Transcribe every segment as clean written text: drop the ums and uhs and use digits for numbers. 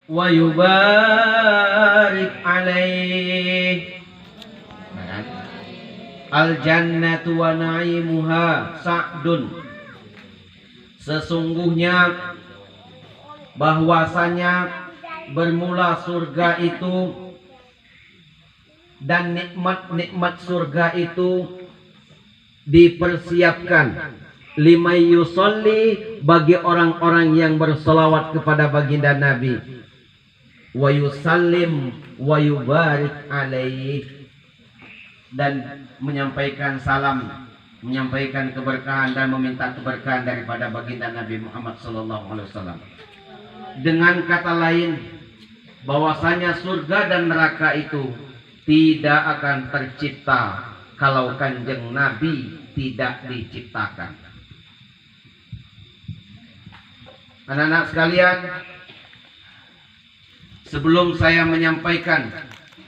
wa yubarik alaih. Al jannatu wa na'imuha sa'dun. Sesungguhnya bahwasanya bermula surga itu dan nikmat-nikmat surga itu dipersiapkan limay yusolli bagi orang-orang yang berselawat kepada baginda Nabi, wa yusallim wa yubarik alaih, dan menyampaikan salam, menyampaikan keberkahan dan meminta keberkahan daripada baginda Nabi Muhammad SAW. Dengan kata lain, bahwasanya surga dan neraka itu tidak akan tercipta kalau kanjeng Nabi tidak diciptakan. Anak-anak sekalian, sebelum saya menyampaikan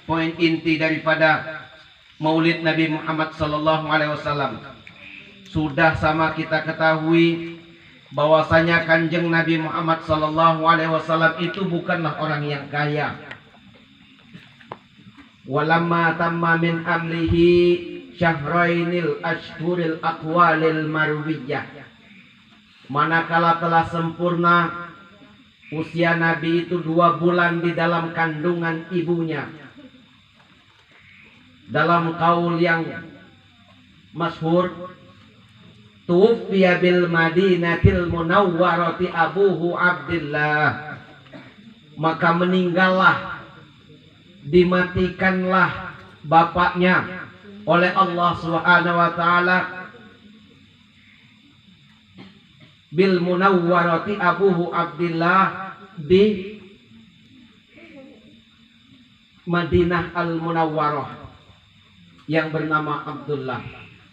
poin inti daripada Maulid Nabi Muhammad SAW, sudah sama kita ketahui bahwasanya kanjeng Nabi Muhammad SAW itu bukanlah orang yang kaya. Walamma tamma min amlihi syahrainil ashhuril aqwalil marwiyah. Manakala telah sempurna usia Nabi itu 2 bulan di dalam kandungan ibunya, dalam kaul yang masyhur, tuwfiya bil madinatil munawwarati abuhu Abdullah, maka meninggallah, dimatikanlah bapaknya oleh Allah Subhanahu wa taala, bil munawwarati abuhu Abdullah, di Madinah al-Munawwarah yang bernama Abdullah.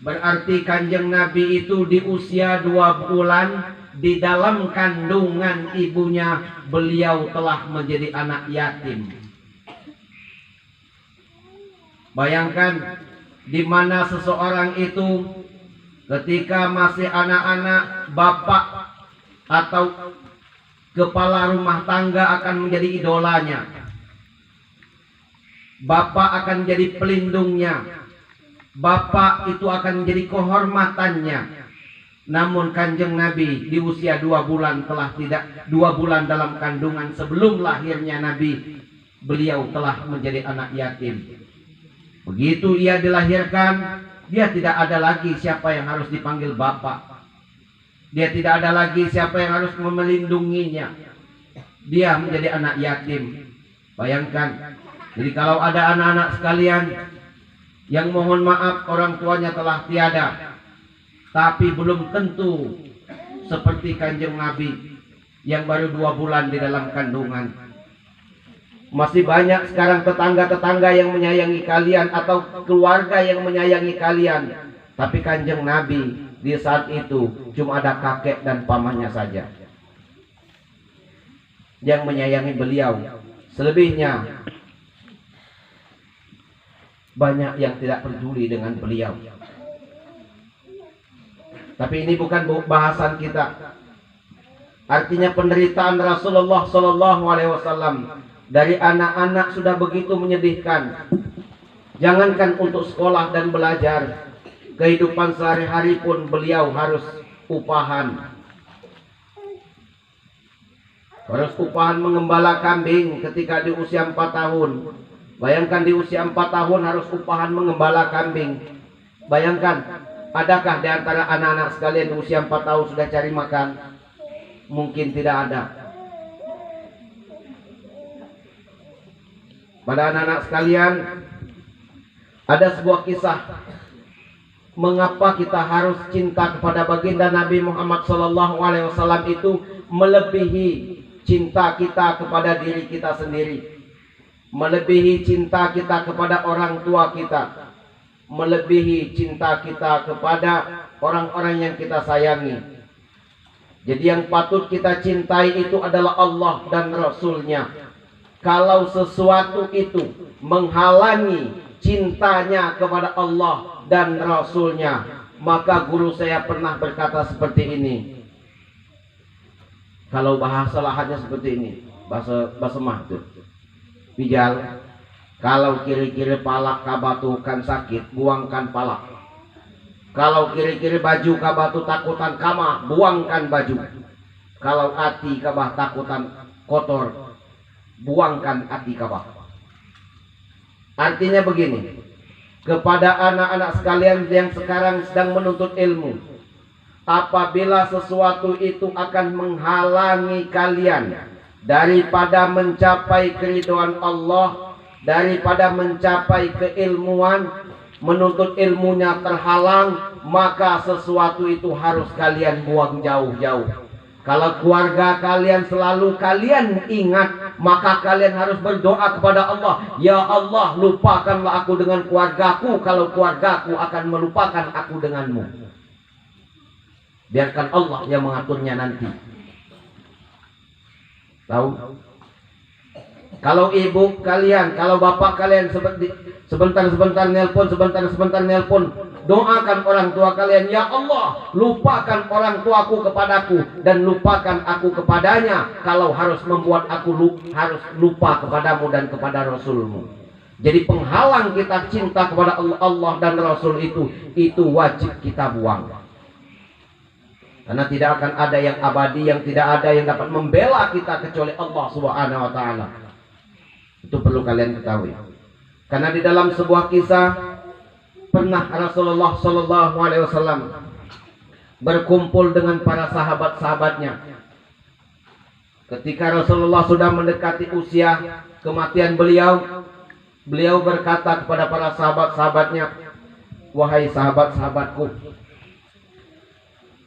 Berarti kanjeng Nabi itu di usia 2 bulan di dalam kandungan ibunya beliau telah menjadi anak yatim. Bayangkan di mana seseorang itu ketika masih anak-anak, bapak atau kepala rumah tangga akan menjadi idolanya. Bapak akan menjadi pelindungnya. Bapak itu akan menjadi kehormatannya. Namun kanjeng Nabi di usia 2 bulan telah tidak, 2 bulan dalam kandungan sebelum lahirnya Nabi, beliau telah menjadi anak yatim. Begitu ia dilahirkan, dia tidak ada lagi siapa yang harus dipanggil bapak. Dia tidak ada lagi siapa yang harus melindunginya. Dia menjadi anak yatim. Bayangkan. Jadi kalau ada anak-anak sekalian yang mohon maaf orang tuanya telah tiada, tapi belum tentu seperti kanjeng Nabi yang baru 2 bulan di dalam kandungan. Masih banyak sekarang tetangga-tetangga yang menyayangi kalian atau keluarga yang menyayangi kalian, tapi kanjeng Nabi di saat itu cuma ada kakek dan pamannya saja yang menyayangi beliau. Selebihnya banyak yang tidak peduli dengan beliau. Tapi ini bukan bahasan kita. Artinya penderitaan Rasulullah SAW dari anak-anak sudah begitu menyedihkan. Jangankan untuk sekolah dan belajar, kehidupan sehari-hari pun beliau harus upahan. Harus upahan mengembala kambing ketika di usia 4 tahun. Bayangkan di usia 4 tahun harus upahan mengembala kambing. Bayangkan, adakah di antara anak-anak sekalian di usia 4 tahun sudah cari makan? Mungkin tidak ada. Pada anak-anak sekalian, ada sebuah kisah mengapa kita harus cinta kepada baginda Nabi Muhammad SAW itu melebihi cinta kita kepada diri kita sendiri, melebihi cinta kita kepada orang tua kita, melebihi cinta kita kepada orang-orang yang kita sayangi. Jadi yang patut kita cintai itu adalah Allah dan Rasul-Nya. Kalau sesuatu itu menghalangi cintanya kepada Allah dan Rasul-Nya, maka guru saya pernah berkata seperti ini. Kalau bahasa lahannya seperti ini, bahasa mah tuh. Pijal, kalau kiri-kiri palak kabatukan sakit, buangkan palak. Kalau kiri-kiri baju kabatu takutan kama, buangkan baju. Kalau hati kabah takutan kotor, buangkan hati kabah. Artinya begini, kepada anak-anak sekalian yang sekarang sedang menuntut ilmu, apabila sesuatu itu akan menghalangi kalian daripada mencapai keridhaan Allah, daripada mencapai keilmuan, menuntut ilmunya terhalang, maka sesuatu itu harus kalian buang jauh-jauh. Kalau keluarga kalian selalu kalian ingat, maka kalian harus berdoa kepada Allah, ya Allah, lupakanlah aku dengan keluargaku kalau keluargaku akan melupakan aku denganmu. Biarkan Allah yang mengaturnya nanti. Tahu? Kalau ibu kalian, kalau bapak kalian sebentar-sebentar nelpon, doakan orang tua kalian, ya Allah, lupakan orang tuaku kepadaku dan lupakan aku kepadanya, kalau harus membuat aku harus lupa kepadamu dan kepada Rasulmu. Jadi penghalang kita cinta kepada Allah dan Rasul itu wajib kita buang. Karena tidak akan ada yang abadi, yang tidak ada yang dapat membela kita kecuali Allah Subhanahu wa taala. Itu perlu kalian ketahui. Karena di dalam sebuah kisah pernah Rasulullah Shallallahu Alaihi Wasallam berkumpul dengan para sahabat-sahabatnya. Ketika Rasulullah sudah mendekati usia kematian beliau berkata kepada para sahabat-sahabatnya, wahai sahabat-sahabatku,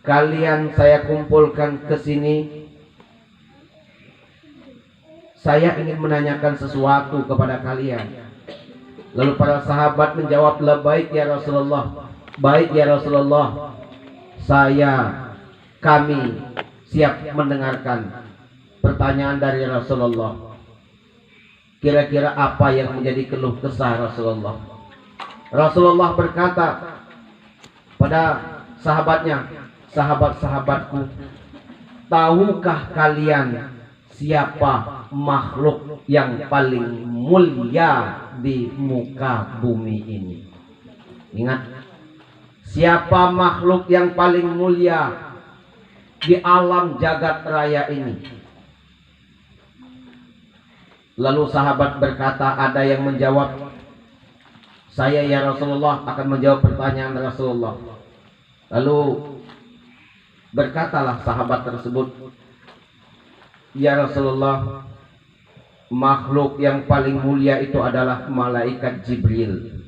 kalian saya kumpulkan ke sini, saya ingin menanyakan sesuatu kepada kalian. Lalu para sahabat menjawab, baik ya Rasulullah, baik ya Rasulullah, kami siap mendengarkan pertanyaan dari Rasulullah. Kira-kira apa yang menjadi keluh kesah Rasulullah? Rasulullah berkata pada sahabatnya, sahabat-sahabatku, tahukah kalian siapa makhluk yang paling mulia di muka bumi ini? Ingat, siapa makhluk yang paling mulia di alam jagat raya ini? Lalu sahabat berkata, ada yang menjawab, saya ya Rasulullah akan menjawab pertanyaan Rasulullah. Lalu berkatalah sahabat tersebut, ya Rasulullah, makhluk yang paling mulia itu adalah malaikat Jibril.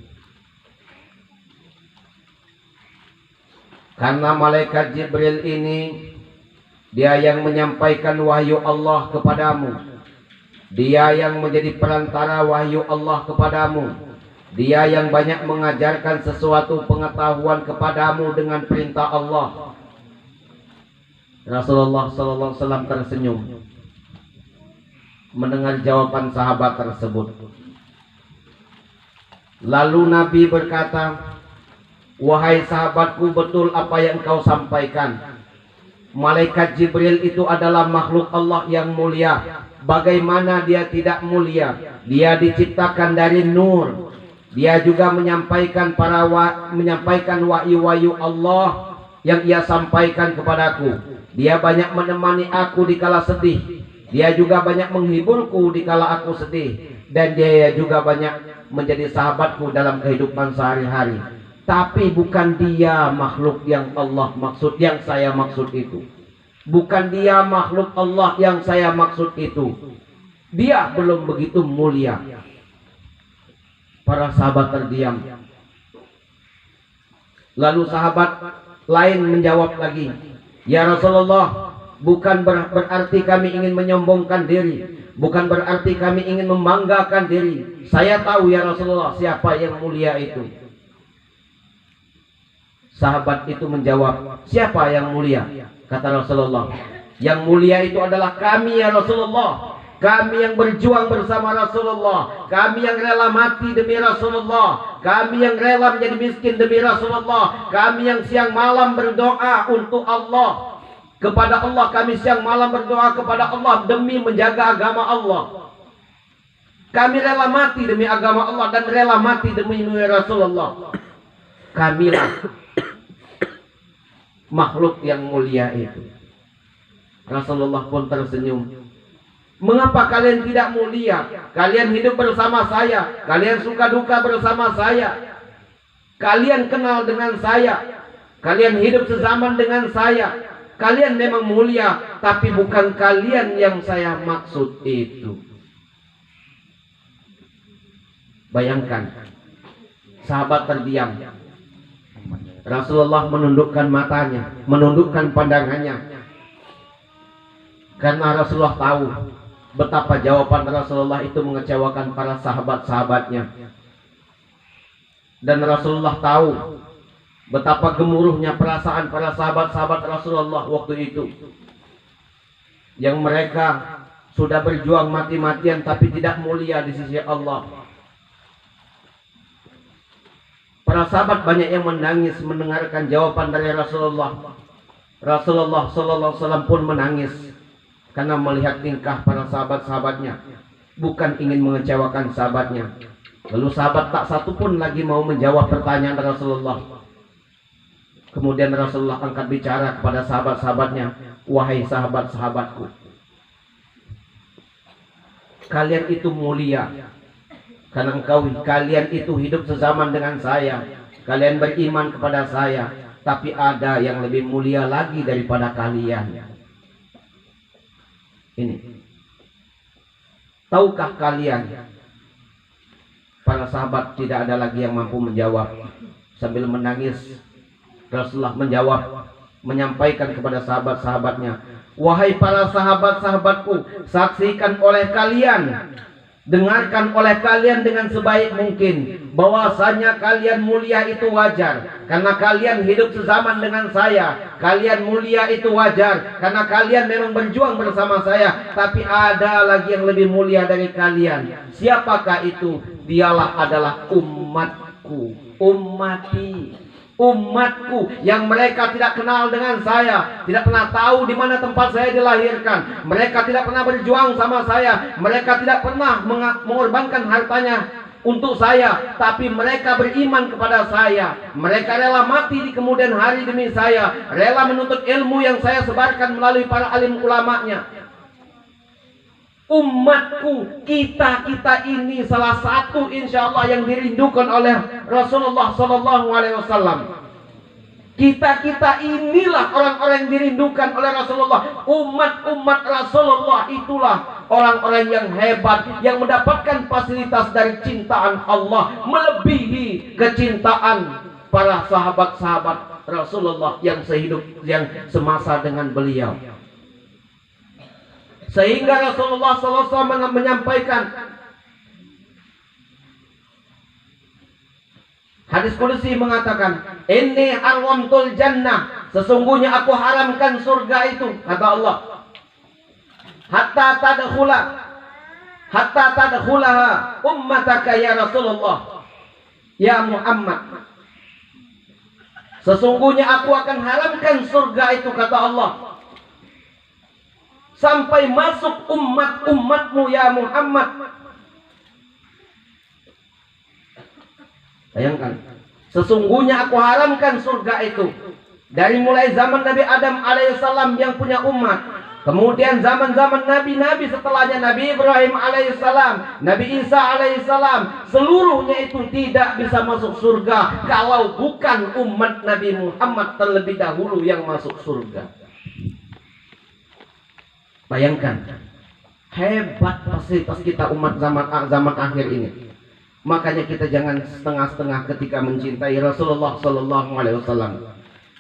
Karena malaikat Jibril ini, dia yang menyampaikan wahyu Allah kepadamu, dia yang menjadi perantara wahyu Allah kepadamu, dia yang banyak mengajarkan sesuatu pengetahuan kepadamu dengan perintah Allah. Rasulullah SAW tersenyum mendengar jawaban sahabat tersebut. Lalu Nabi berkata, wahai sahabatku, betul apa yang kau sampaikan. Malaikat Jibril itu adalah makhluk Allah yang mulia. Bagaimana dia tidak mulia? Dia diciptakan dari nur. Dia juga menyampaikan wahyu-wahyu Allah yang ia sampaikan kepadaku. Dia banyak menemani aku di kala sedih. Dia juga banyak menghiburku di kala aku sedih. Dan dia juga banyak menjadi sahabatku dalam kehidupan sehari-hari. Tapi bukan dia makhluk yang Allah maksud, yang saya maksud itu. Bukan dia makhluk Allah yang saya maksud itu. Dia belum begitu mulia. Para sahabat terdiam. Lalu sahabat lain menjawab lagi, ya Rasulullah, bukan berarti kami ingin menyombongkan diri, bukan berarti kami ingin membanggakan diri. Saya tahu ya Rasulullah siapa yang mulia itu. Sahabat itu menjawab, siapa yang mulia? Kata Rasulullah, yang mulia itu adalah kami ya Rasulullah. Kami yang berjuang bersama Rasulullah, kami yang rela mati demi Rasulullah, kami yang rela menjadi miskin demi Rasulullah, kami yang siang malam berdoa untuk Allah. kepada Allah, kami siang malam berdoa kepada Allah demi menjaga agama Allah. Kami rela mati demi agama Allah dan rela mati demi Rasulullah. Kamilah makhluk yang mulia itu. Rasulullah pun tersenyum. Mengapa kalian tidak mulia? Kalian hidup bersama saya, kalian suka duka bersama saya, kalian kenal dengan saya, kalian hidup sezaman dengan saya. Kalian memang mulia, tapi bukan kalian yang saya maksud itu. Bayangkan, sahabat terdiam. Rasulullah menundukkan matanya, menundukkan pandangannya, karena Rasulullah tahu betapa jawaban Rasulullah itu mengecewakan para sahabat-sahabatnya. Dan Rasulullah tahu betapa gemuruhnya perasaan para sahabat-sahabat Rasulullah waktu itu, yang mereka sudah berjuang mati-matian tapi tidak mulia di sisi Allah. Para sahabat banyak yang menangis mendengarkan jawaban dari Rasulullah. Rasulullah sallallahu alaihi wasallam pun menangis karena melihat tingkah para sahabat-sahabatnya, bukan ingin mengecewakan sahabatnya. Lalu sahabat tak satu pun lagi mau menjawab pertanyaan Rasulullah. Kemudian Rasulullah angkat bicara kepada sahabat-sahabatnya, wahai sahabat-sahabatku, kalian itu mulia karena kalian itu hidup sezaman dengan saya, kalian beriman kepada saya. Tapi ada yang lebih mulia lagi daripada kalian. Ini, tahukah kalian? Para sahabat tidak ada lagi yang mampu menjawab. Sambil menangis, Rasulullah menjawab, menyampaikan kepada sahabat-sahabatnya, wahai para sahabat-sahabatku, saksikan oleh kalian, dengarkan oleh kalian dengan sebaik mungkin, bahwasanya kalian mulia itu wajar karena kalian hidup sezaman dengan saya. Kalian mulia itu wajar karena kalian memang berjuang bersama saya. Tapi ada lagi yang lebih mulia dari kalian. Siapakah itu? Dialah adalah umatku, umatku yang mereka tidak kenal dengan saya, tidak pernah tahu di mana tempat saya dilahirkan. Mereka tidak pernah berjuang sama saya, mereka tidak pernah mengorbankan hartanya untuk saya, tapi mereka beriman kepada saya. Mereka rela mati di kemudian hari demi saya, rela menuntut ilmu yang saya sebarkan melalui para alim ulamanya. Umatku, kita ini salah satu insya Allah yang dirindukan oleh Rasulullah Sallallahu Alaihi Wasallam. Kita inilah orang-orang yang dirindukan oleh Rasulullah. Umat Rasulullah itulah orang-orang yang hebat, yang mendapatkan fasilitas dari cintaan Allah melebihi kecintaan para sahabat-sahabat Rasulullah yang sehidup, yang semasa dengan beliau. Sehingga Rasulullah SAW menyampaikan hadis qudsi mengatakan, inni haramtul jannah, sesungguhnya aku haramkan surga itu, kata Allah, hatta tadkhulaha ummataka ya Rasulullah, ya Muhammad. Sesungguhnya aku akan haramkan surga itu, kata Allah, sampai masuk umatmu ya Muhammad. Bayangkan, sesungguhnya aku haramkan surga itu dari mulai zaman Nabi Adam alaihissalam yang punya umat, kemudian zaman-zaman nabi-nabi setelahnya, Nabi Ibrahim alaihissalam, Nabi Isa alaihissalam, seluruhnya itu tidak bisa masuk surga kalau bukan umat Nabi Muhammad terlebih dahulu yang masuk surga. Bayangkan, hebat fasilitas kita umat zaman akhir ini. Makanya kita jangan setengah-setengah ketika mencintai Rasulullah Sallallahu Alaihi Wasallam.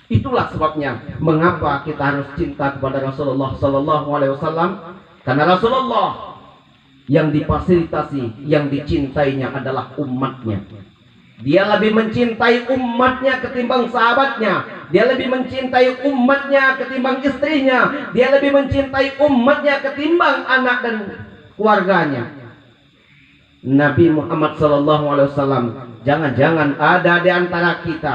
Itulah sebabnya mengapa kita harus cinta kepada Rasulullah Sallallahu Alaihi Wasallam, karena Rasulullah yang difasilitasi, yang dicintainya adalah umatnya. Dia lebih mencintai umatnya ketimbang sahabatnya. Dia lebih mencintai umatnya ketimbang istrinya. Dia lebih mencintai umatnya ketimbang anak dan keluarganya. Nabi Muhammad SAW, jangan-jangan ada di antara kita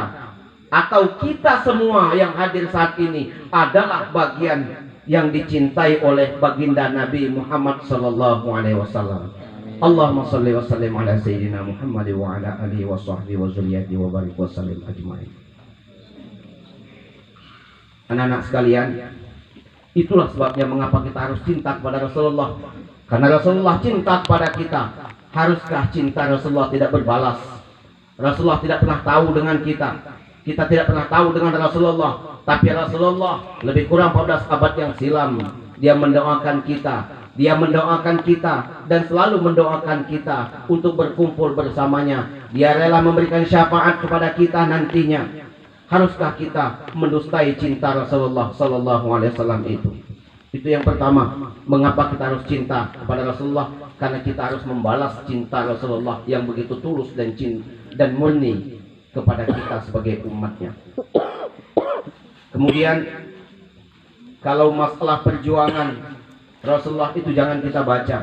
atau kita semua yang hadir saat ini adalah bagian yang dicintai oleh baginda Nabi Muhammad sallallahu alaihi wasallam. Allahumma shalli wa sallim ala sayyidina Muhammad wa ala alihi wa sahbihi wa dzurriyyati wa barik wa sallim ajmain. Anak-anak sekalian, itulah sebabnya mengapa kita harus cinta kepada Rasulullah. Karena Rasulullah cinta kepada kita. Haruskah cinta Rasulullah tidak berbalas? Rasulullah tidak pernah tahu dengan kita. Kita tidak pernah tahu dengan Rasulullah. Tapi Rasulullah lebih kurang 14 abad yang silam, dia mendoakan kita. Dia mendoakan kita dan selalu mendoakan kita untuk berkumpul bersamanya. Dia rela memberikan syafaat kepada kita nantinya. Haruskah kita mendustai cinta Rasulullah sallallahu alaihi wasallam itu? Itu yang pertama. Mengapa kita harus cinta kepada Rasulullah? Karena kita harus membalas cinta Rasulullah yang begitu tulus dan murni kepada kita sebagai umatnya. Kemudian kalau masalah perjuangan Rasulullah itu jangan kita baca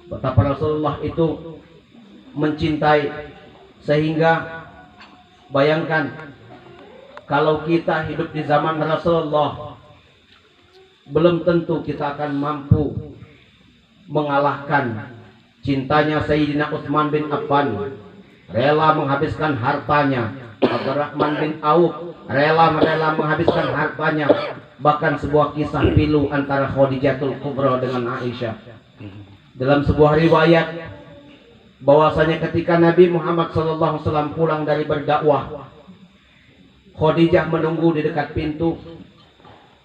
betapa Rasulullah itu mencintai, sehingga bayangkan kalau kita hidup di zaman Rasulullah, belum tentu kita akan mampu mengalahkan cintanya Sayyidina Utsman bin Affan, rela menghabiskan hartanya. Abdurrahman bin Auf rela menghabiskan hartanya. Bahkan sebuah kisah pilu antara Khadijatul Kubra dengan Aisyah. Dalam sebuah riwayat bahwasanya ketika Nabi Muhammad SAW pulang dari berdakwah, Khadijah menunggu di dekat pintu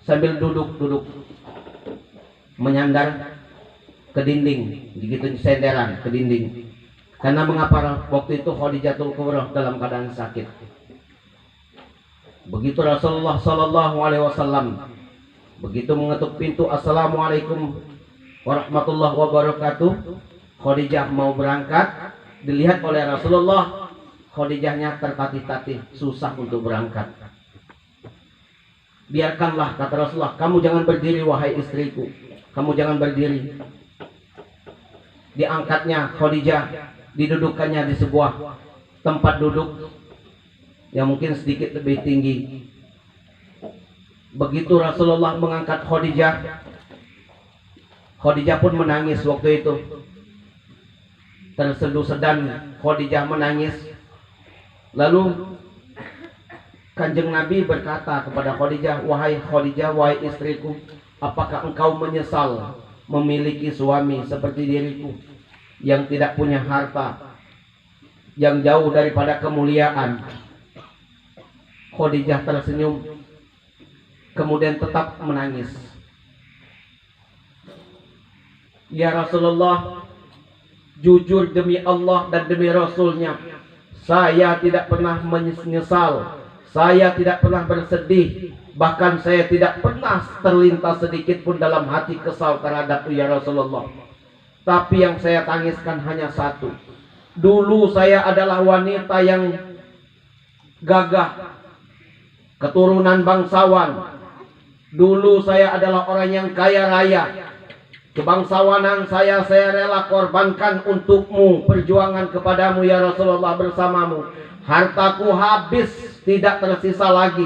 sambil duduk menyandar ke dinding, begitu senderan ke dinding. Karena mengapa waktu itu Khadijatul Kubra dalam keadaan sakit. Begitu Rasulullah sallallahu alaihi wasallam begitu mengetuk pintu, assalamualaikum warahmatullahi wabarakatuh, Khadijah mau berangkat, dilihat oleh Rasulullah, Khadijahnya tertatih-tatih, susah untuk berangkat. Biarkanlah, kata Rasulullah, kamu jangan berdiri wahai istriku, kamu jangan berdiri. Diangkatnya Khadijah, didudukannya di sebuah tempat duduk yang mungkin sedikit lebih tinggi. Begitu Rasulullah mengangkat Khadijah, Khadijah pun menangis waktu itu. Terseduh-sedan Khadijah menangis. Lalu Kanjeng Nabi berkata kepada Khadijah, wahai Khadijah, wahai istriku, apakah engkau menyesal memiliki suami seperti diriku yang tidak punya harta, yang jauh daripada kemuliaan? Khadijah tersenyum, kemudian tetap menangis. Ya Rasulullah, jujur demi Allah dan demi Rasulnya, saya tidak pernah menyesal, saya tidak pernah bersedih, bahkan saya tidak pernah terlintas sedikit pun dalam hati kesal terhadap ya Rasulullah. Tapi yang saya tangiskan hanya satu. Dulu saya adalah wanita yang gagah, keturunan bangsawan. Dulu saya adalah orang yang kaya raya. Kebangsawanan saya rela korbankan untukmu, perjuangan kepadamu ya Rasulullah bersamamu. Hartaku habis, tidak tersisa lagi.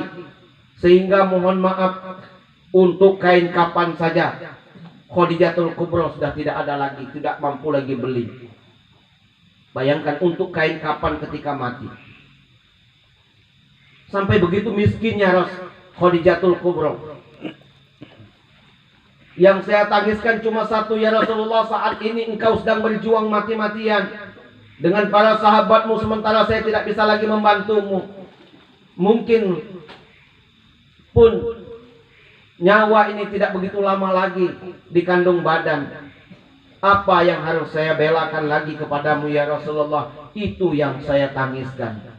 Sehingga mohon maaf, untuk kain kapan saja Khadijatul Kubra sudah tidak ada lagi, tidak mampu lagi beli. Bayangkan untuk kain kapan ketika mati. Sampai begitu miskinnya Khadijatul Kubra. Yang saya tangiskan cuma satu, ya Rasulullah, saat ini engkau sedang berjuang mati-matian dengan para sahabatmu, sementara saya tidak bisa lagi membantumu. Mungkin pun nyawa ini tidak begitu lama lagi di kandung badan. Apa yang harus saya belakan lagi kepadamu ya Rasulullah? Itu yang saya tangiskan.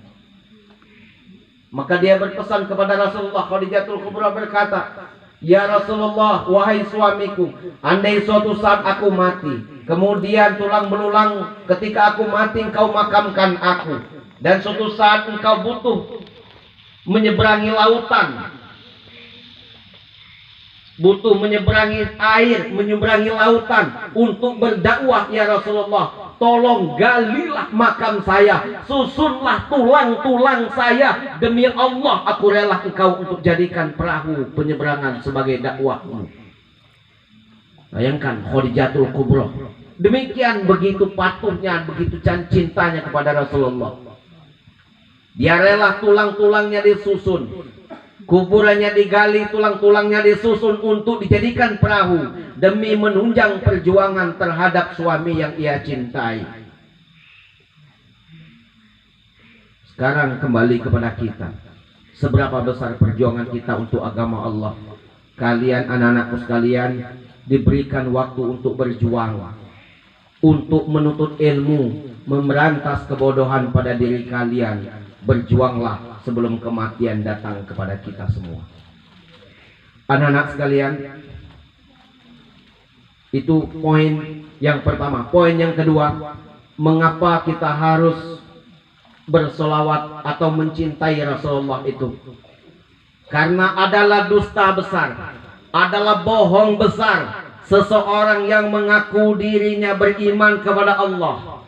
Maka dia berpesan kepada Rasulullah. Khadijatul Kubra berkata, ya Rasulullah, wahai suamiku, andai suatu saat aku mati, kemudian tulang belulang ketika aku mati engkau makamkan aku, dan suatu saat engkau butuh menyeberangi lautan, butuh menyeberangi air, menyeberangi lautan untuk berdakwah ya Rasulullah, tolong galilah makam saya, susunlah tulang-tulang saya, demi Allah aku rela engkau untuk jadikan perahu penyeberangan sebagai dakwahmu. Bayangkan Khadijatul Kubra, demikian begitu patuhnya, begitu cintanya kepada Rasulullah. Dia rela tulang-tulangnya disusun, kuburannya digali, tulang-tulangnya disusun untuk dijadikan perahu demi menunjang perjuangan terhadap suami yang ia cintai. Sekarang kembali kepada kita. Seberapa besar perjuangan kita untuk agama Allah? Kalian anak-anakku sekalian diberikan waktu untuk berjuang, untuk menuntut ilmu, memberantas kebodohan pada diri kalian. Berjuanglah sebelum kematian datang kepada kita semua. Anak-anak sekalian, itu poin yang pertama. Poin yang kedua, mengapa kita harus bersolawat atau mencintai Rasulullah itu? Karena adalah dusta besar, adalah bohong besar seseorang yang mengaku dirinya beriman kepada Allah,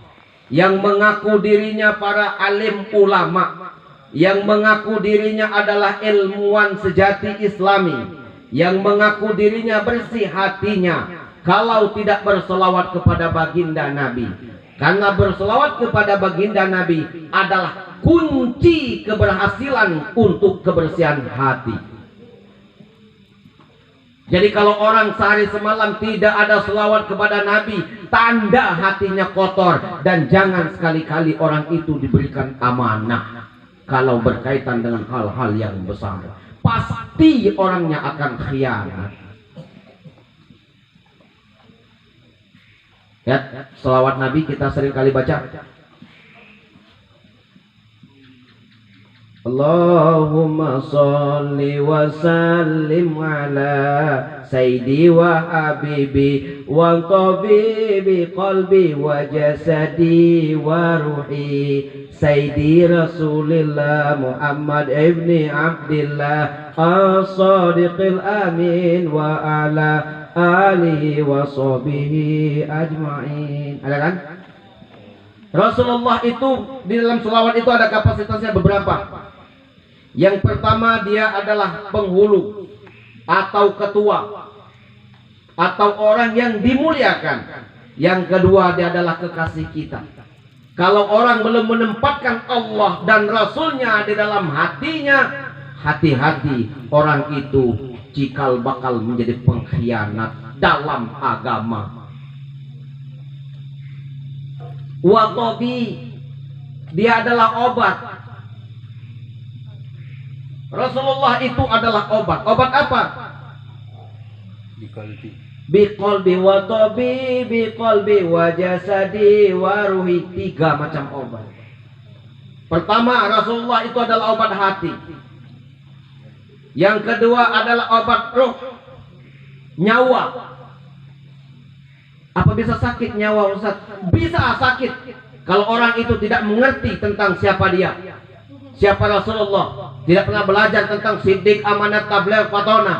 yang mengaku dirinya para alim ulama, yang mengaku dirinya adalah ilmuwan sejati Islami, yang mengaku dirinya bersih hatinya, kalau tidak bersolawat kepada baginda Nabi. Karena bersolawat kepada baginda Nabi adalah kunci keberhasilan untuk kebersihan hati. Jadi kalau orang sehari semalam tidak ada selawat kepada Nabi, tanda hatinya kotor. Dan jangan sekali-kali orang itu diberikan amanah kalau berkaitan dengan hal-hal yang besar. Pasti orangnya akan khianat. Ya, selawat Nabi kita sering kali baca. Allahumma salli wa sallim ala sayyidi wa habibi wa tabibi qalbi wa jasadi wa ruhi sayyidi Rasulillah Muhammad ibni Abdillah as-sadiqil amin wa ala alihi wa sahbihi ajma'in. Ada kan? Rasulullah itu di dalam selawat itu ada kapasitasnya beberapa. Yang pertama, dia adalah penghulu atau ketua atau orang yang dimuliakan. Yang kedua, dia adalah kekasih kita. Kalau orang belum menempatkan Allah dan Rasulnya di dalam hatinya, hati-hati, orang itu cikal bakal menjadi pengkhianat dalam agama. Watobi, dia adalah obat. Rasulullah itu adalah obat. Obat apa? Biqalbi watobi, biqalbi wa jasadi wa ruhi. 3 macam obat. Pertama, Rasulullah itu adalah obat hati. Yang kedua adalah obat ruh, nyawa. Apa bisa sakit nyawa, Ustaz? Bisa sakit kalau orang itu tidak mengerti tentang siapa dia, siapa Rasulullah, tidak pernah belajar tentang siddiq, amanat, tabligh, fatona.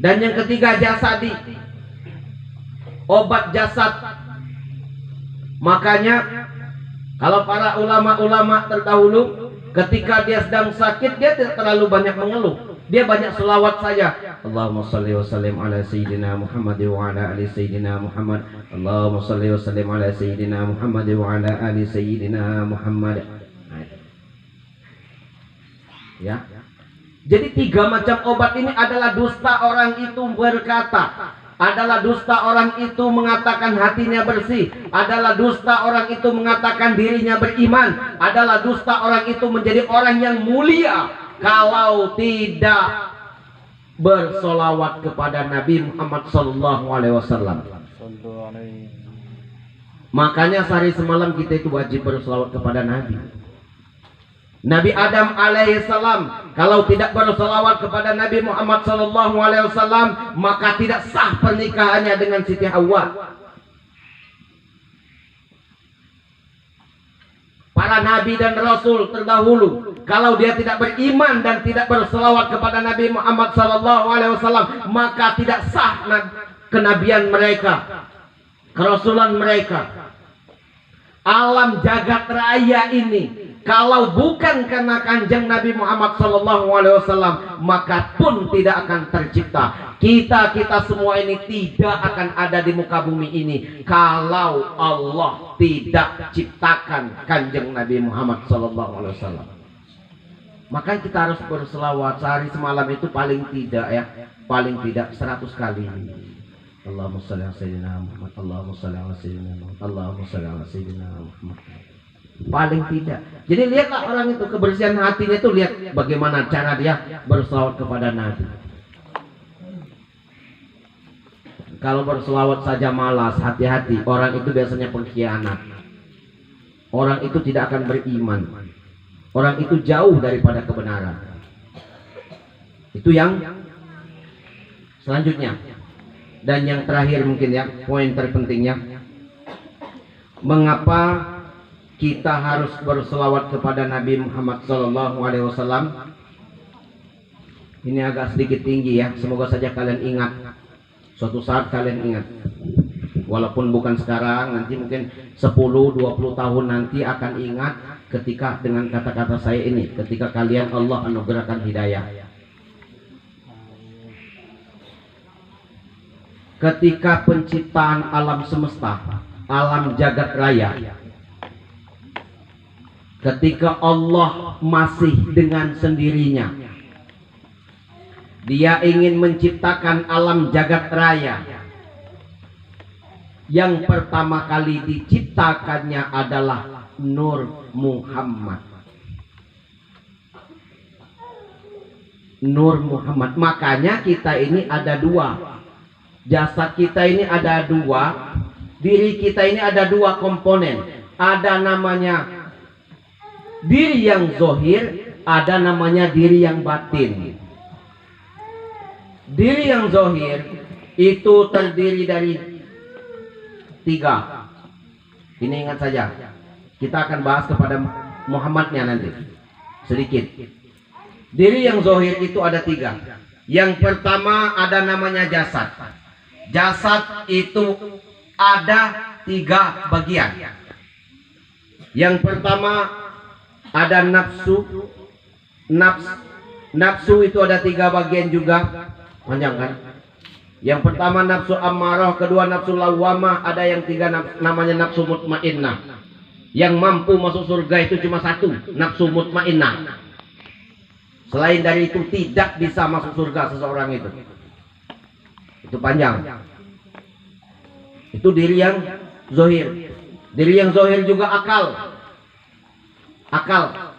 Dan yang ketiga, jasadi, obat jasad. Makanya kalau para ulama-ulama terdahulu ketika dia sedang sakit, dia tidak terlalu banyak mengeluh. Dia banyak selawat saja. Allahumma salli wa sallim ala sayyidina Muhammad wa ala ali sayyidina Muhammad. Allahumma salli wa sallim ala sayyidina Muhammad wa ala ali sayyidina Muhammad. Ya. Jadi 3 macam obat ini adalah dusta orang itu berkata, adalah dusta orang itu mengatakan hatinya bersih, adalah dusta orang itu mengatakan dirinya beriman, adalah dusta orang itu menjadi orang yang mulia kalau tidak bersolawat kepada Nabi Muhammad SAW. Makanya sehari semalam kita itu wajib bersolawat kepada Nabi. Nabi Adam alaihissalam kalau tidak bersolawat kepada Nabi Muhammad SAW, maka tidak sah pernikahannya dengan Siti Hawa. para nabi dan rasul terdahulu, kalau dia tidak beriman dan tidak berselawat kepada Nabi Muhammad SAW, maka tidak sah kenabian mereka, kerasulan mereka. Alam jagat raya ini, kalau bukan karena kanjeng Nabi Muhammad SAW, maka pun tidak akan tercipta. Kita semua ini tidak akan ada di muka bumi ini kalau Allah tidak ciptakan kanjeng Nabi Muhammad SAW. Maka kita harus berselawat sehari semalam itu paling tidak 100 kali. Allahumma shalli ala sayyidina Muhammad, Allahumma shalli ala sayyidina Muhammad, Allahumma shalli ala sayyidina Muhammad. Paling tidak. Jadi lihatlah orang itu, kebersihan hatinya itu, lihat bagaimana cara dia berselawat kepada Nabi. Kalau berselawat saja malas, hati-hati, orang itu biasanya pengkhianat. Orang itu tidak akan beriman. Orang itu jauh daripada kebenaran. Itu yang selanjutnya. Dan yang terakhir mungkin ya, poin terpentingnya. Mengapa kita harus berselawat kepada Nabi Muhammad SAW? Ini agak sedikit tinggi ya. Semoga saja kalian ingat. Suatu saat kalian ingat. Walaupun bukan sekarang, nanti mungkin 10-20 tahun nanti akan ingat ketika dengan kata-kata saya ini, ketika kalian Allah anugerahkan hidayah. Ketika penciptaan alam semesta, alam jagat raya, ketika Allah masih dengan sendirinya, Dia ingin menciptakan alam jagat raya. Yang pertama kali diciptakannya adalah Nur Muhammad. Nur Muhammad. Makanya kita ini ada dua. Jasad kita ini ada dua. Diri kita ini ada dua komponen. Ada namanya diri yang zohir, ada namanya diri yang batin. Diri yang zohir itu terdiri dari 3. Ini ingat saja. Kita akan bahas kepada Muhammadnya nanti sedikit. Diri yang zohir itu ada 3. Yang pertama ada namanya jasad. Jasad itu ada 3 bagian. Yang pertama ada nafsu. Nafsu itu ada 3 bagian juga. Panjang kan? Yang pertama nafsu ammarah, kedua nafsu lawamah, ada yang 3 namanya nafsu mutmainnah. Yang mampu masuk surga itu cuma 1, nafsu mutmainnah. Selain dari itu tidak bisa masuk surga seseorang itu. Itu panjang. Itu diri yang zohir. Diri yang zohir juga akal. Akal.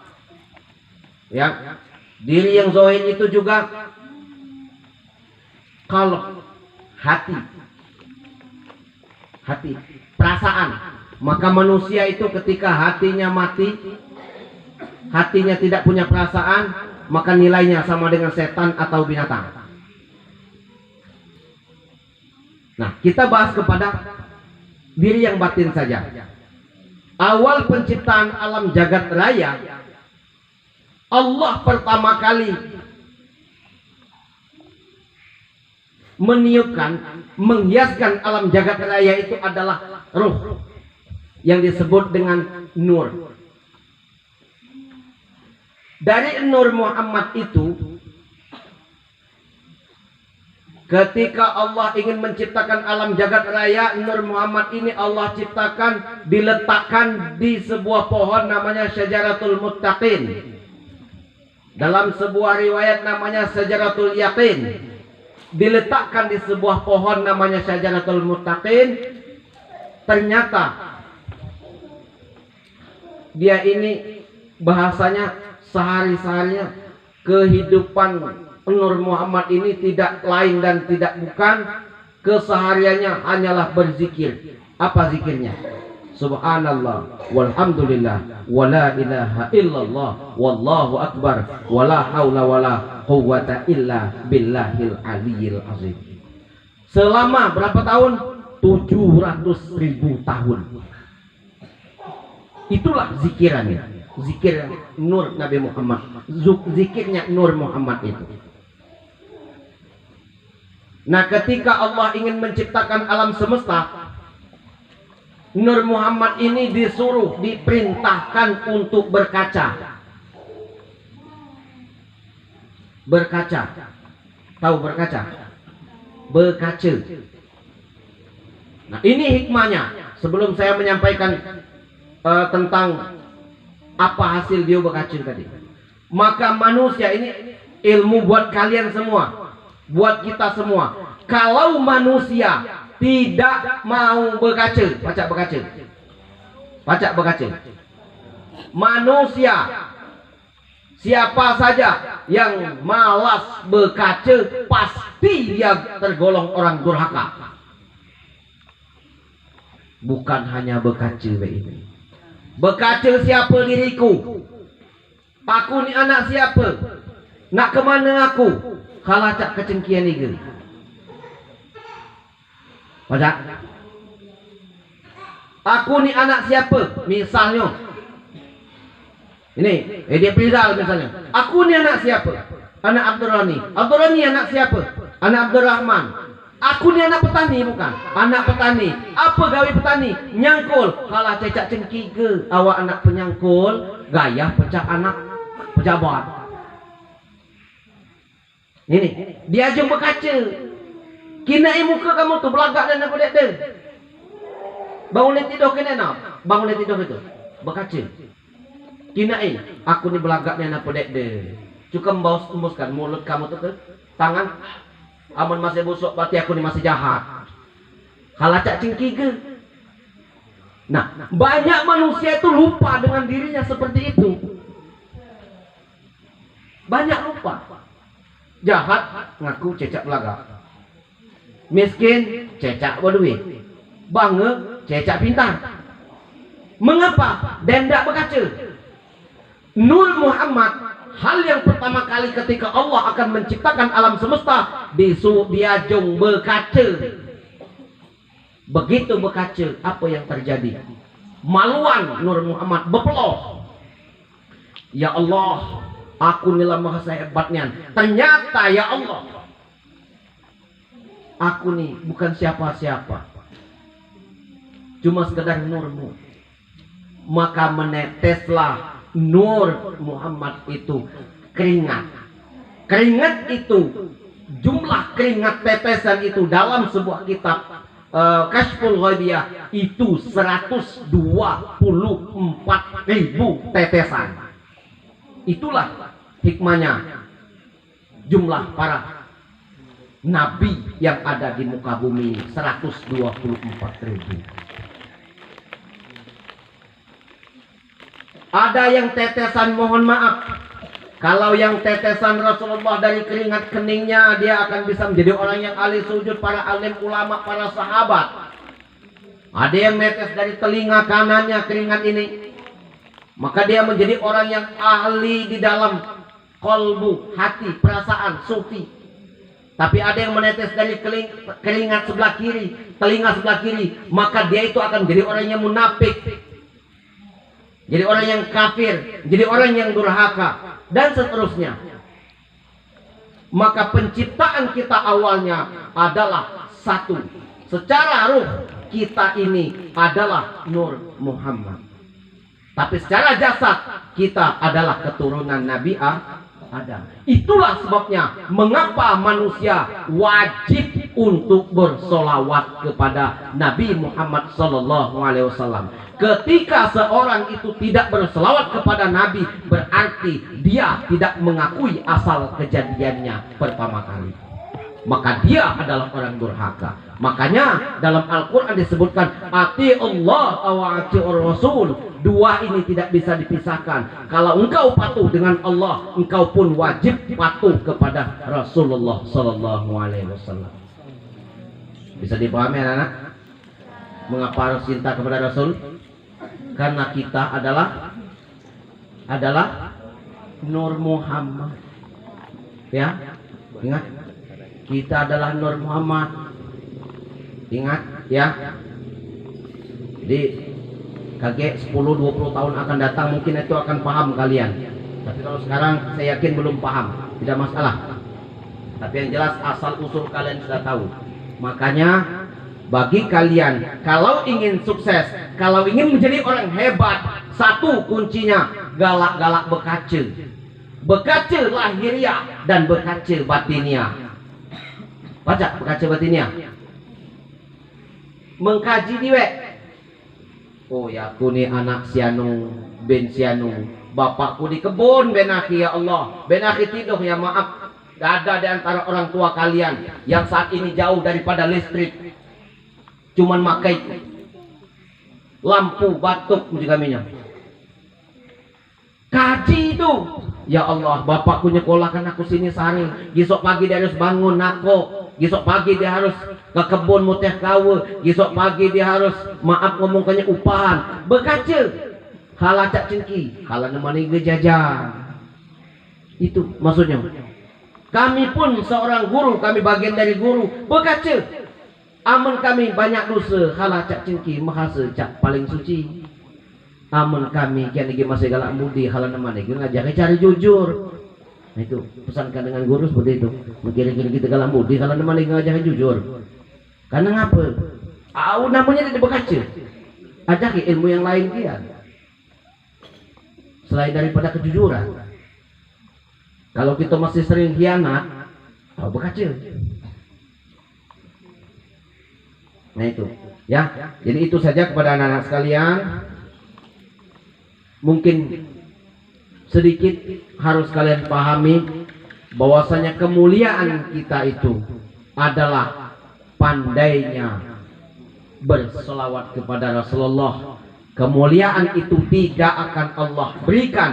Ya. Diri yang zohir itu juga qalb, hati, perasaan. Maka manusia itu ketika hatinya mati, hatinya tidak punya perasaan, maka nilainya sama dengan setan atau binatang. Nah, kita bahas kepada diri yang batin saja. Awal penciptaan alam jagat raya, Allah pertama kali meniupkan, menghiaskan alam jagat raya itu adalah ruh yang disebut dengan nur. Dari Nur Muhammad itu, ketika Allah ingin menciptakan alam jagat raya, Nur Muhammad ini Allah ciptakan, diletakkan di sebuah pohon namanya Syajaratul Muttaqin. Dalam sebuah riwayat namanya Syajaratul Yaqin. Diletakkan di sebuah pohon namanya Syajaratul Muttaqin. Ternyata dia ini bahasanya sehari-harinya kehidupan Nur Muhammad ini tidak lain dan tidak bukan, kesehariannya hanyalah berzikir. Apa zikirnya? Subhanallah walhamdulillah wala ilaha illallah wallahu akbar wala haula wala quwwata illa billahil aliyil azim. Selama berapa tahun? 700.000 tahun. Itulah zikirannya. Zikir nur Nabi Muhammad. Zikirnya Nur Muhammad itu. Nah, ketika Allah ingin menciptakan alam semesta, Nur Muhammad ini disuruh, diperintahkan untuk berkaca. Berkaca. Tahu berkaca? Berkaca. Nah, ini hikmahnya. Sebelum saya menyampaikan tentang apa hasil dia berkaca tadi, maka manusia ini ilmu buat kalian semua, buat kita semua. Kalau manusia tidak mau berkaca, baca berkaca, baca berkaca. Manusia, siapa saja yang malas berkaca, pasti dia tergolong orang durhaka. Bukan hanya berkaca ini. Berkaca siapa diriku? Aku ni anak siapa? Nak ke mana aku? Kalacak kecengkian ni ke? Baca. Aku ni anak siapa? Misalnya. Ini, dia Prizal misalnya. Aku ni anak siapa? Anak Abdurrani. Abdurrani anak siapa? Anak Abdurrahman. Aku ni anak petani bukan? Anak petani. Apa gawe petani? Nyangkul. Kalah cecak cengki ke? Awak anak penyangkul, gaya pecah anak pejabat. Ini, dia jom berkaca. Kinai muka kamu tu belagak dan apa dia? Bangun tidur kena nak? Bangun tidur itu. Berkaca. Kinai, aku ni belagak dan apa dia? Cukup embuskan mulut kamu tu ke tangan. Amun masih busuk, berarti aku ni masih jahat. Kalacak cengki ke? Nah, banyak manusia itu lupa dengan dirinya seperti itu. Banyak lupa. Jahat, ngaku cecak belagak. Miskin, cecak berduit. Bangga, cecak pintar. Mengapa? Dendak berkaca. Nur Muhammad, hal yang pertama kali ketika Allah akan menciptakan alam semesta, dia jong berkaca. Begitu berkaca, apa yang terjadi? Maluan Nur Muhammad berpeloh. Ya Allah, aku ni lah maha hebatnya. Ternyata ya Allah, aku ni bukan siapa-siapa, cuma sekedar nurmu. Maka meneteslah Nur Muhammad itu keringat. Keringat itu, jumlah keringat tetesan itu dalam sebuah kitab Kashful Ghaibiyah itu 124.000 tetesan. Itulah hikmahnya jumlah para nabi yang ada di muka bumi 124.000. Ada yang tetesan, mohon maaf, kalau yang tetesan Rasulullah dari keringat keningnya, dia akan bisa menjadi orang yang ahli sujud, para alim ulama, para sahabat. Ada yang netes dari telinga kanannya keringat ini, maka dia menjadi orang yang ahli di dalam kolbu, hati, perasaan, sufi. Tapi ada yang menetes dari keringat sebelah kiri, telinga sebelah kiri, maka dia itu akan menjadi orang yang munafik, jadi orang yang kafir, jadi orang yang durhaka, dan seterusnya. Maka penciptaan kita awalnya adalah satu. Secara ruh kita ini adalah Nur Muhammad. Tapi secara jasad kita adalah keturunan Nabi Adam. Itulah sebabnya mengapa manusia wajib untuk bersolawat kepada Nabi Muhammad SAW. Ketika seorang itu tidak berselawat kepada Nabi, berarti dia tidak mengakui asal kejadiannya pertama kali. Maka dia adalah orang durhaka. Makanya dalam Al-Quran disebutkan ati Allah wa ati'ur Rasul. Dua ini tidak bisa dipisahkan. Kalau engkau patuh dengan Allah, engkau pun wajib patuh kepada Rasulullah SAW. Bisa dipahami anak-anak? Mengapa harus cinta kepada Rasul? Karena kita adalah Nur Muhammad. Ya, ingat, kita adalah Nur Muhammad. Ingat ya. Jadi Kakek 10-20 tahun akan datang mungkin itu akan paham kalian. Tapi kalau sekarang saya yakin belum paham, tidak masalah. Tapi yang jelas asal usul kalian sudah tahu. Makanya bagi kalian kalau ingin sukses, kalau ingin menjadi orang hebat, satu kuncinya galak-galak bekace. Bekace lahiriah dan bekace batiniah. Baca bekace batiniah. Mengkaji diwe. Oh ya aku nih anak sianu ben sianu. Bapakku di kebun benaki ya Allah. Benaki tidur ya maaf. Gak ada di antara orang tua kalian yang saat ini jauh daripada listrik. Cuman makai lampu batuk juga minyak. Kaji itu. Ya Allah, bapakku nyekolahkan aku sini sehari. Besok pagi dia harus bangun nako. Besok pagi dia harus ke kebun muteh kawe. Besok pagi dia harus maaf ngomongkannya upahan. Bekaca. Hala cak cengki. Hala nemani gejajan. Itu maksudnya. Kami pun seorang guru, kami bagian dari guru. Bekaca. Amun kami banyak dosa. Hala cak cengki. Mahasa cak paling suci. Amun kami kian lagi masih galak budi. Hala nemani ngajak cari jujur. Nah itu pesankan dengan guru seperti itu. Mungkin kita galak budi. Hala nemani ngajak jujur. Karena ngapa? Namanya tidak bekaca. Ajak ilmu yang lain kian. Selain daripada kejujuran. Kalau kita masih sering khianat, bekaca. Nah itu, ya. Jadi itu saja kepada anak-anak sekalian. Mungkin sedikit harus kalian pahami bahwasanya kemuliaan kita itu adalah pandainya berselawat kepada Rasulullah. Kemuliaan itu tidak akan Allah berikan.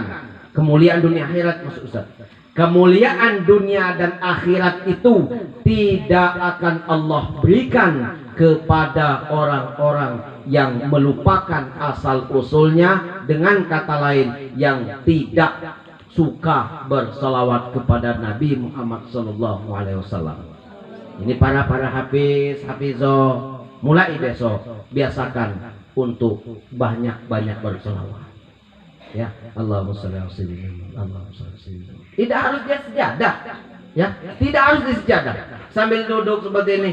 Kemuliaan dunia akhirat maksud Ustaz. Kemuliaan dunia dan akhirat itu tidak akan Allah berikan kepada orang-orang yang melupakan asal usulnya, dengan kata lain yang tidak suka berselawat kepada Nabi Muhammad SAW. Ini para hafizoh, mulai besok biasakan untuk banyak-banyak berselawat. Ya, Allahumma shalli ala sayyidina Muhammad. Tidak harus dia sejadah, ya, tidak harus di sejadah. Sambil duduk seperti ini,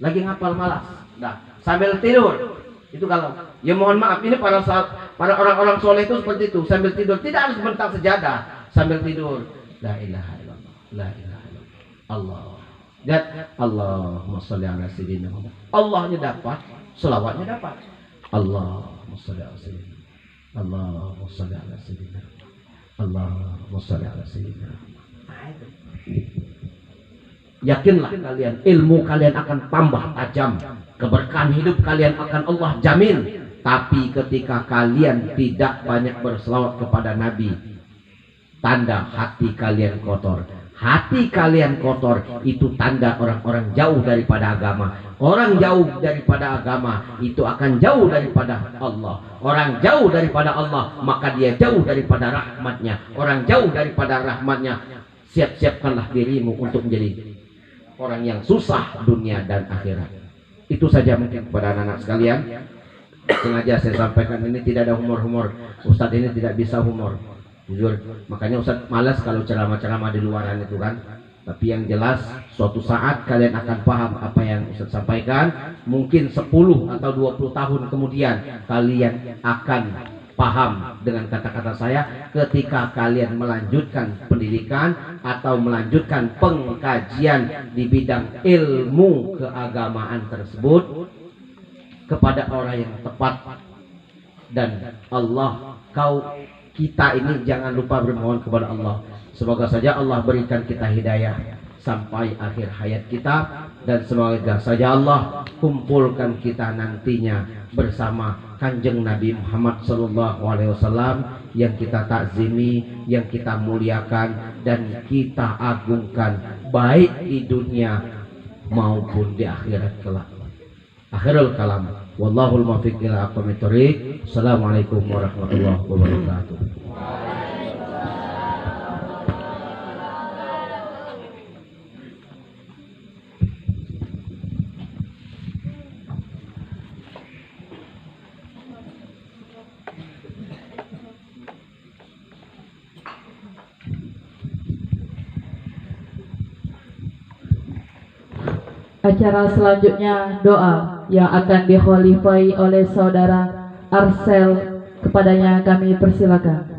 lagi ngapal malas, dah. Sambil tidur, itu kalau, ya mohon maaf, ini para orang-orang soleh itu seperti itu, sambil tidur, tidak harus bentang sejadah, sambil tidur, la ilaha illallah, la ilaha illallah, Allah. Dan Allahumma shalli ala sayyidina Muhammad. Allahnya dapat, selawatnya dapat. Allahumma shalli ala sayyidina. Allahumma shalli ala sayyidina. Allahumma shalli ala sayyidina. Yakinlah kalian, ilmu kalian akan tambah tajam, keberkahan hidup kalian akan Allah jamin. Tapi ketika kalian tidak banyak berselawat kepada Nabi, tanda hati kalian kotor. Hati kalian kotor itu tanda orang-orang jauh daripada agama. Orang jauh daripada agama itu akan jauh daripada Allah. Orang jauh daripada Allah maka dia jauh daripada rahmatnya. Orang jauh daripada rahmatnya, siap-siapkanlah dirimu untuk menjadi orang yang susah dunia dan akhirat. Itu saja mungkin kepada anak-anak sekalian. Sengaja saya sampaikan ini, tidak ada humor-humor. Ustadz ini tidak bisa humor, jujur. Makanya Ustadz malas kalau ceramah-ceramah di luaran itu kan. Tapi yang jelas suatu saat kalian akan paham apa yang Ustadz sampaikan. Mungkin 10 atau 20 tahun kemudian kalian akan paham dengan kata-kata saya ketika kalian melanjutkan pendidikan atau melanjutkan pengkajian di bidang ilmu keagamaan tersebut kepada orang yang tepat. Dan Allah, kita ini jangan lupa bermohon kepada Allah. Semoga saja Allah berikan kita hidayah sampai akhir hayat kita, dan semoga saja Allah kumpulkan kita nantinya bersama Kanjeng Nabi Muhammad SAW yang kita takzimi, yang kita muliakan dan kita agungkan baik di dunia maupun di akhirat kelak. Akhirul kalam, wallahul muwaffiq ila aqwamit thoriq. Assalamualaikum warahmatullahi wabarakatuh. Acara selanjutnya doa yang akan dikhalifai oleh saudara Arsel, kepadanya kami persilakan.